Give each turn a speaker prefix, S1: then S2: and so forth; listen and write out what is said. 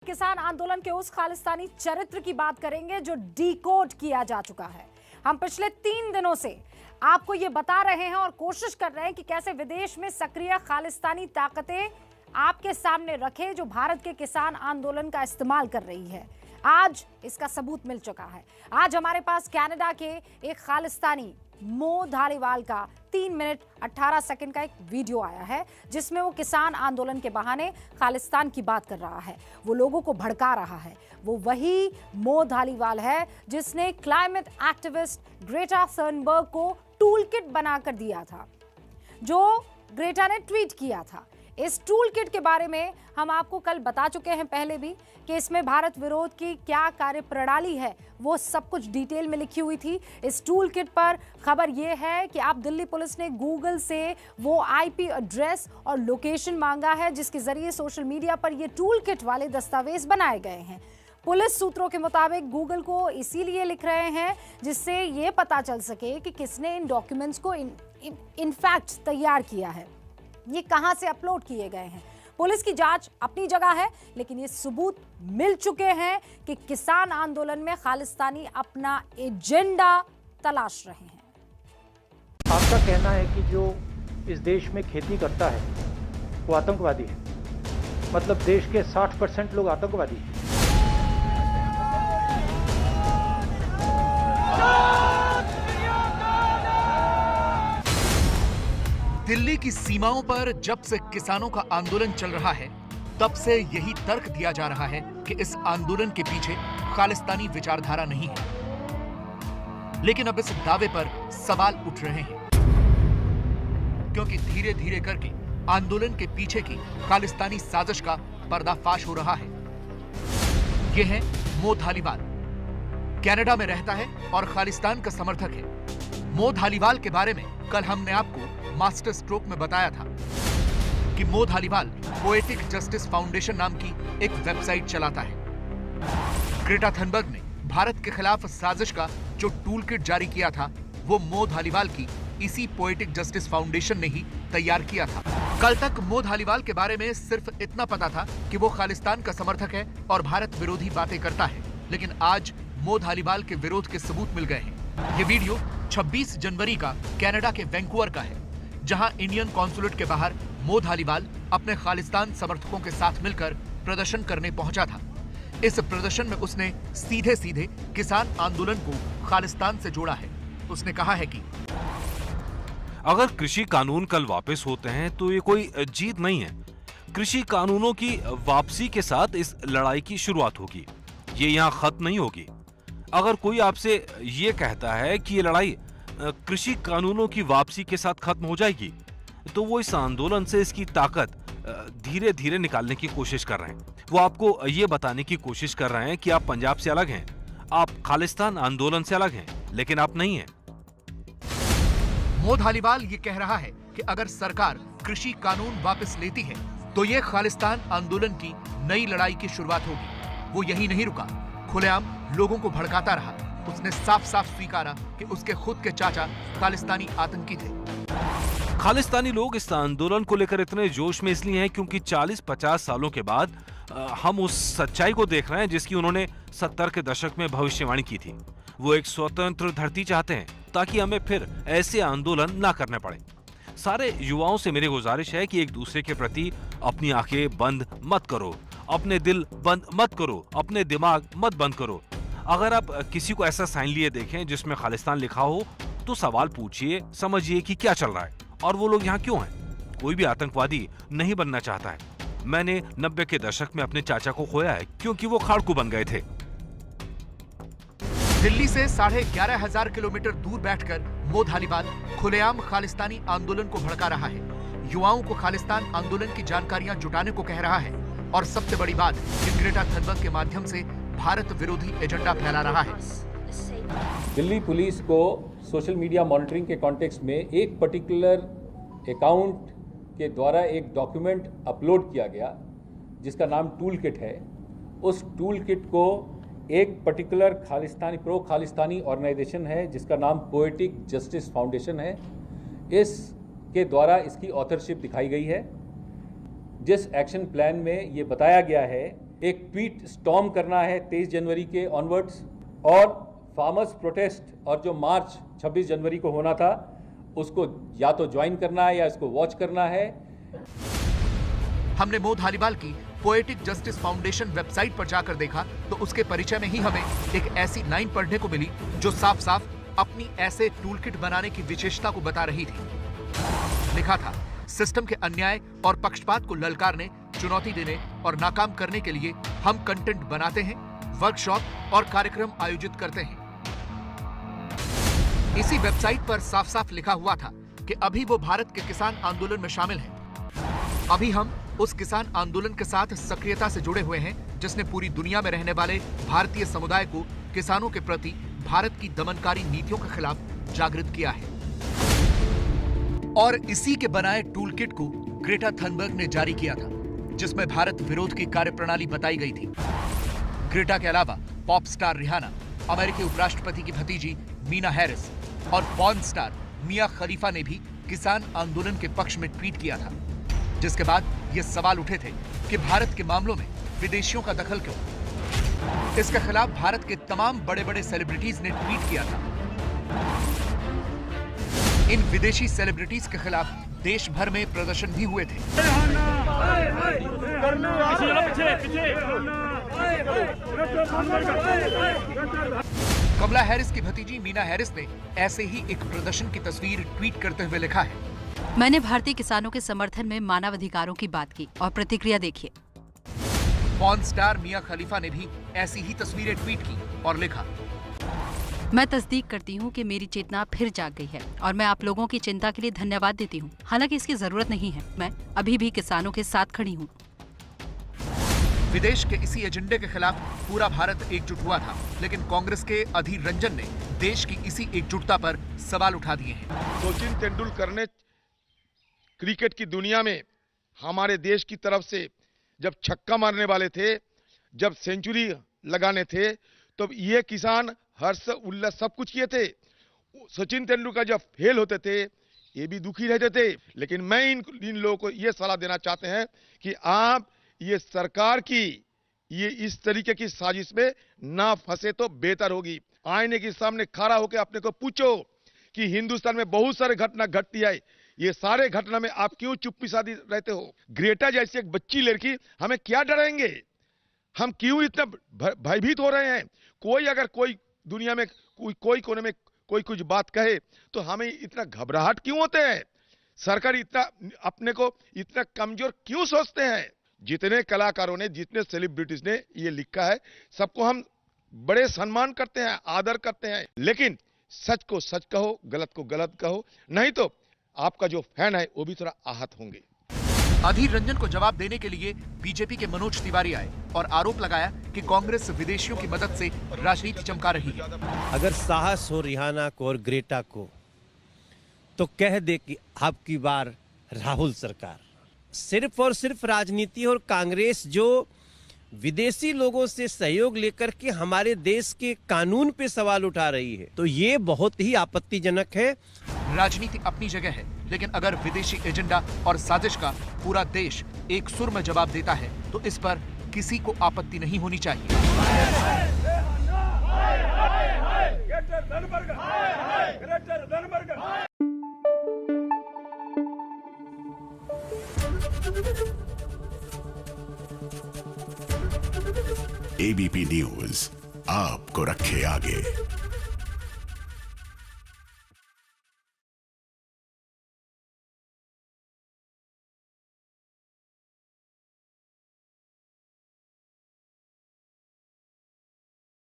S1: किसान आंदोलन के उस खालिस्तानी चरित्र की बात करेंगे जो डिकोड किया जा चुका है। हम पिछले 3 दिनों से आपको ये बता रहे हैं और कोशिश कर रहे हैं कि कैसे विदेश में सक्रिय खालिस्तानी ताकतें आपके सामने रखे जो भारत के किसान आंदोलन का इस्तेमाल कर रही है। आज इसका सबूत मिल चुका है। आज हमारे पास कनाडा के एक खालिस्तानी मो धालीवाल का 3 मिनट 18 सेकंड का एक वीडियो आया है जिसमें वो किसान आंदोलन के बहाने खालिस्तान की बात कर रहा है, वो लोगों को भड़का रहा है। वो वही मो धालीवाल है जिसने क्लाइमेट एक्टिविस्ट ग्रेटा थर्नबर्ग को टूल किट बनाकर दिया था, जो ग्रेटा ने ट्वीट किया था। इस टूल किट के बारे में हम आपको कल बता चुके हैं पहले भी कि इसमें भारत विरोध की क्या कार्यप्रणाली है, वो सब कुछ डिटेल में लिखी हुई थी। इस टूल किट पर खबर यह है कि आप दिल्ली पुलिस ने गूगल से वो आईपी एड्रेस और लोकेशन मांगा है जिसके जरिए सोशल मीडिया पर ये टूल किट वाले दस्तावेज बनाए गए हैं। पुलिस सूत्रों के मुताबिक गूगल को इसीलिए लिख रहे हैं जिससे ये पता चल सके कि किसने इन डॉक्यूमेंट्स को इनफैक्ट तैयार किया है, ये कहां से अपलोड किए गए हैं। पुलिस की जांच अपनी जगह है, लेकिन ये सबूत मिल चुके हैं कि किसान आंदोलन में खालिस्तानी अपना एजेंडा तलाश रहे हैं।
S2: आपका कहना है कि जो इस देश में खेती करता है वो आतंकवादी है, मतलब देश के 60% लोग आतंकवादी हैं।
S3: दिल्ली की सीमाओं पर जब से किसानों का आंदोलन चल रहा है तब से यही तर्क दिया जा रहा है कि इस आंदोलन के पीछे खालिस्तानी विचारधारा नहीं है। लेकिन अब इस दावे पर सवाल उठ रहे हैं क्योंकि धीरे धीरे करके आंदोलन के पीछे की खालिस्तानी साजिश का पर्दाफाश हो रहा है। यह है मो धालीवाल, कनाडा में रहता है और खालिस्तान का समर्थक है। मो धालीवाल के बारे में कल हमने आपको मास्टर स्ट्रोक में बताया था कि मो धालीवाल पोएटिक जस्टिस फाउंडेशन नाम की एक वेबसाइट चलाता है। ग्रेटा थनबर्ग ने भारत के खिलाफ साजिश का जो टूल किट जारी किया था वो मो धालीवाल की इसी पोएटिक जस्टिस फाउंडेशन ने ही तैयार किया था। कल तक मो धालीवाल के बारे में सिर्फ इतना पता था कि वो खालिस्तान का समर्थक है और भारत विरोधी बातें करता है, लेकिन आज मो धालीवाल के विरोध के सबूत मिल गए हैं। ये वीडियो 26 जनवरी का कनाडा के वैंकूवर का है, जहां इंडियन कॉन्सुलेट के बाहर मो धालीवाल अपने खालिस्तान समर्थकों के साथ मिलकर प्रदर्शन करने पहुंचा था। इस प्रदर्शन में उसने सीधे सीधे किसान आंदोलन को खालिस्तान से जोड़ा है। उसने कहा है कि
S4: अगर कृषि कानून कल वापस होते हैं तो ये कोई जीत नहीं है। कृषि कानूनों की वापसी के साथ इस लड़ाई की शुरुआत होगी, ये यहाँ खत्म नहीं होगी। अगर कोई आपसे ये कहता है कि ये लड़ाई कृषि कानूनों की वापसी के साथ खत्म हो जाएगी तो वो इस आंदोलन से इसकी ताकत धीरे धीरे निकालने की कोशिश कर रहे हैं। वो आपको ये बताने की कोशिश कर रहे हैं कि आप पंजाब से अलग हैं, आप खालिस्तान आंदोलन से अलग हैं, लेकिन आप नहीं हैं।
S3: मो धालीवाल ये कह रहा है कि अगर सरकार कृषि कानून वापस लेती है तो ये खालिस्तान आंदोलन की नई लड़ाई की शुरुआत होगी। वो यही नहीं रुका, खुलेआम लोगों को भड़काता रहा। उसने साफ साफ स्वीकारा कि उसके खुद के चाचा खालिस्तानी आतंकी थे।
S4: खालिस्तानी लोग इस आंदोलन को लेकर इतने जोश में इसलिए हैं क्योंकि 40-50 सालों के बाद हम उस सच्चाई को देख रहे हैं जिसकी उन्होंने 70 के दशक में भविष्यवाणी की थी। वो एक स्वतंत्र धरती चाहते हैं ताकि हमें फिर ऐसे आंदोलन ना करने पड़े। सारे युवाओं से मेरी गुजारिश है कि एक दूसरे के प्रति अपनी आंखें बंद मत करो, अपने दिल बंद मत करो, अपने दिमाग मत बंद करो। अगर आप किसी को ऐसा साइन लिए देखें जिसमें खालिस्तान लिखा हो तो सवाल पूछिए, समझिए कि क्या चल रहा है और वो लोग यहाँ क्यों हैं। कोई भी आतंकवादी नहीं बनना चाहता है। मैंने 90 के दशक में अपने चाचा को खोया है क्योंकि वो खाड़कू बन गए थे।
S3: दिल्ली से 11,500 किलोमीटर दूर बैठकर मो धालीवाल खुलेआम खालिस्तानी आंदोलन को भड़का रहा है, युवाओं को खालिस्तान आंदोलन की जानकारियां जुटाने को कह रहा है और सबसे बड़ी बात कि ग्रेटा थनबर्ग के माध्यम से भारत विरोधी एजेंडा फैला रहा है।
S5: दिल्ली पुलिस को सोशल मीडिया मॉनिटरिंग के कॉन्टेक्स्ट में एक पर्टिकुलर अकाउंट के द्वारा एक डॉक्यूमेंट अपलोड किया गया जिसका नाम टूल किट है। उस टूल किट को एक पर्टिकुलर प्रो खालिस्तानी ऑर्गेनाइजेशन है जिसका नाम पोएटिक जस्टिस फाउंडेशन है, इसके द्वारा इसकी ऑथरशिप दिखाई गई है। जिस एक्शन प्लान में ये बताया गया है एक ट्वीट स्टॉर्म करना है 23 जनवरी के ऑनवर्ड्स, और फार्मर्स प्रोटेस्ट और जो मार्च 26 जनवरी को होना था उसको या तो ज्वाइन करना है या इसको वॉच करना है।
S3: हमने मो धालीवाल की पोएटिक जस्टिस फाउंडेशन वेबसाइट पर जाकर देखा तो उसके परिचय में ही हमें एक ऐसी लाइन पढ़ने को मिली जो साफ साफ अपनी ऐसे टूलकिट बनाने की विशेषता को बता रही थी। लिखा था, सिस्टम के अन्याय और पक्षपात को ललकारने, चुनौती देने और नाकाम करने के लिए हम कंटेंट बनाते हैं, वर्कशॉप और कार्यक्रम आयोजित करते हैं। इसी वेबसाइट पर साफ साफ लिखा हुआ था कि अभी वो भारत के किसान आंदोलन में शामिल हैं। अभी हम उस किसान आंदोलन के साथ सक्रियता से जुड़े हुए हैं जिसने पूरी दुनिया में रहने वाले भारतीय समुदाय को किसानों के प्रति भारत की दमनकारी नीतियों के खिलाफ जागृत किया है। और इसी के बनाए टूलकिट को ग्रेटा थनबर्ग ने जारी किया था, जिसमें भारत विरोध की कार्यप्रणाली बताई गई थी। ग्रेटा के अलावा पॉप स्टार रिहाना, अमेरिकी उपराष्ट्रपति की भतीजी मीना हैरिस और पॉर्न स्टार मिया खलीफा ने भी किसान आंदोलन के पक्ष में ट्वीट किया था, जिसके बाद ये सवाल उठे थे कि भारत के मामलों में विदेशियों का दखल क्यों। इसके खिलाफ भारत के तमाम बड़े बड़े सेलिब्रिटीज ने ट्वीट किया था। इन विदेशी सेलिब्रिटीज के खिलाफ देश भर में प्रदर्शन भी हुए थे। कमला हैरिस की भतीजी मीना हैरिस ने ऐसे ही एक प्रदर्शन की तस्वीर ट्वीट करते हुए लिखा है,
S6: मैंने भारतीय किसानों के समर्थन में मानवाधिकारों की बात की और प्रतिक्रिया देखिए।
S3: पॉर्न स्टार मिया खलीफा ने भी ऐसी ही तस्वीरें ट्वीट की और लिखा,
S6: मैं तस्दीक करती हूँ कि मेरी चेतना फिर जाग गई है और मैं आप लोगों की चिंता के लिए धन्यवाद देती हूँ। हालांकि इसकी जरूरत नहीं है, मैं अभी भी किसानों के साथ खड़ी हूँ।
S3: विदेश के इसी एजेंडे के खिलाफ पूरा भारत एकजुट हुआ था, लेकिन कांग्रेस के अधीर रंजन ने देश की इसी एकजुटता पर सवाल उठा दिए हैं।
S7: सचिन तेंदुलकर ने क्रिकेट की दुनिया में हमारे देश की तरफ से जब छक्का मारने वाले थे, जब सेंचुरी लगाने थे, तो ये किसान हर्ष उल्लास सब कुछ किए थे। सचिन तेंदुलकर जब फेल होते थे ये भी दुखी रहते थे। लेकिन मैं इन लोगों को ये सलाह देना चाहते हैं कि आप ये सरकार की ये इस तरीके की साजिश में ना फंसे तो बेहतर होगी। आईने के सामने खड़ा होकर अपने को पूछो कि हिंदुस्तान में बहुत सारे घटना घटती है, ये सारे घटना में आप क्यों चुप्पी साधी रहते हो? ग्रेटा जैसी एक बच्ची लड़की हमें क्या डराएंगे? हम क्यों इतना भयभीत हो रहे हैं? कोई अगर कोई दुनिया में कोई कोने में कोई कुछ बात कहे तो हमें इतना घबराहट क्यों होते हैं? सरकार इतना अपने को इतना कमजोर क्यों सोचते हैं? जितने कलाकारों ने, जितने सेलिब्रिटीज ने ये लिखा है, सबको हम बड़े सम्मान करते हैं, आदर करते हैं, लेकिन सच को सच कहो, गलत को गलत कहो, नहीं तो आपका जो फैन है वो भी थोड़ा आहत होंगे।
S3: अधीर रंजन को जवाब देने के लिए बीजेपी के मनोज तिवारी आए और आरोप लगाया कि कांग्रेस विदेशियों की मदद से राजनीति चमका रही है।
S8: अगर साहस हो रिहाना को और ग्रेटा को तो कह दे कि आपकी बार राहुल सरकार। सिर्फ और सिर्फ राजनीति और कांग्रेस जो विदेशी लोगों से सहयोग लेकर के हमारे देश के कानून पे सवाल उठा रही है, तो ये बहुत ही आपत्तिजनक है।
S3: राजनीति अपनी जगह है, लेकिन अगर विदेशी एजेंडा और साजिश का पूरा देश एक सुर में जवाब देता है तो इस पर किसी को आपत्ति नहीं होनी चाहिए।
S9: एबीपी न्यूज आपको रखे आगे।